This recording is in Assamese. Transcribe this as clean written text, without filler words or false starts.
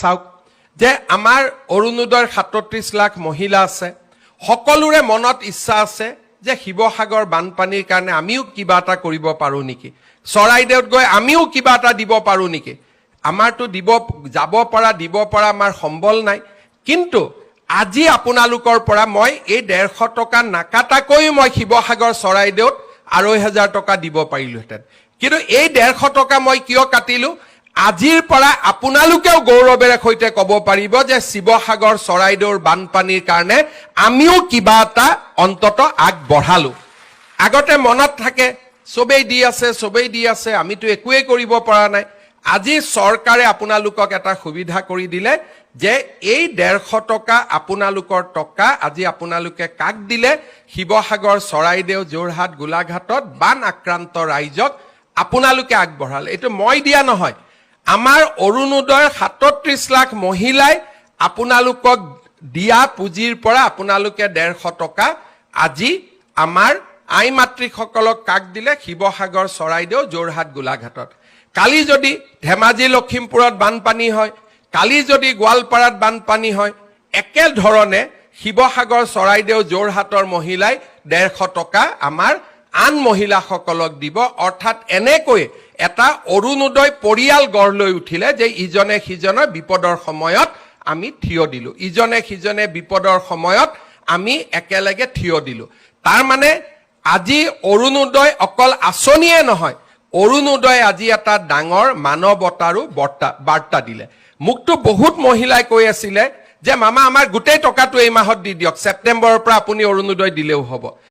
চাওক যে আমাৰ অৰুণোদয়ৰ ৩৭ লাখ মহিলা আছে সকলোৰে মনত ইচ্ছা আছে যে শিৱসাগৰ বানপানীৰ কাৰণে আমিও কিবা এটা কৰিব পাৰো নেকি চৰাইদেউত গৈ আমিও কিবা এটা দিব পাৰো নেকি আমাৰটো যাব পৰা আমাৰ সম্বল নাই কিন্তু আজি আপোনালোকৰ পৰা মই এই ১৫০ টকা নাকাটাকৈ মই শিৱসাগৰ চৰাইদেউত ২৫০০ টকা দিব পাৰিলোহেঁতেন কিন্তু এই ১৫০ টকা মই কিয় কাটিলো আজিৰ পৰা আপোনালোকেও গৌৰৱেৰে সৈতে ক'ব পাৰিব যে শিৱসাগৰ চৰাইদেউৰ বানপানীৰ কাৰণে আমিও কিবা এটা অন্তত আগবঢ়ালো আগতে মনত থাকে সবেই দি আছে আমিতো একোৱে কৰিব পৰা নাই আজি চৰকাৰে আপোনালোকক এটা সুবিধা কৰি দিলে যে এই ১৫০ টকা আপোনালোকৰ টকা আজি আপোনালোকে কাক দিলে শিৱসাগৰ চৰাইদেউ যোৰহাট গোলাঘাটত বান আক্ৰান্ত ৰাইজক আপোনালোকে আগবঢ়ালে এটো মই দিয়া নহয় আমাৰ অৰুণোদয়ৰ ৩৭ লাখ মহিলাই আপোনালোকক দিয়া পুঁজিৰ পৰা আপোনালোকে ১৫০ টকা আজি আমাৰ আই মাতৃসকলক কাক দিলে শিৱসাগৰ চৰাইদেউ যোৰহাট গোলাঘাটত কালি যদি ধেমাজি লখিমপুৰত বানপানী হয় কালি যদি গোৱালপাৰাত বানপানী হয় একে ধৰণে শিৱসাগৰ চৰাইদেউ যোৰহাটৰ মহিলাই ১৫০ টকা আমাৰ আন মহিলাসকলক দিব অৰ্থাৎ এনেকৈ এটা অৰুণোদয় পৰিয়াল গঢ় লৈ উঠিলে যে ইজনে সিজনৰ বিপদৰ সময়ত আমি থিয় দিলো ইজনে সিজনে বিপদৰ সময়ত আমি একেলগে থিয় দিলো তাৰ মানে আজি অৰুণোদয় অকল আঁচনিয়ে নহয় অৰুণোদয় আজি এটা ডাঙৰ মানৱতাৰো বাৰ্তা দিলে মুকটো বহুত মহিলাই কৈ আছিলে যে মামা আমাৰ গোটেই টকাটো এই মাহত দি দিয়ক ছেপ্টেম্বৰৰ পৰা আপুনি অৰুণোদয় দিলেও হ'ব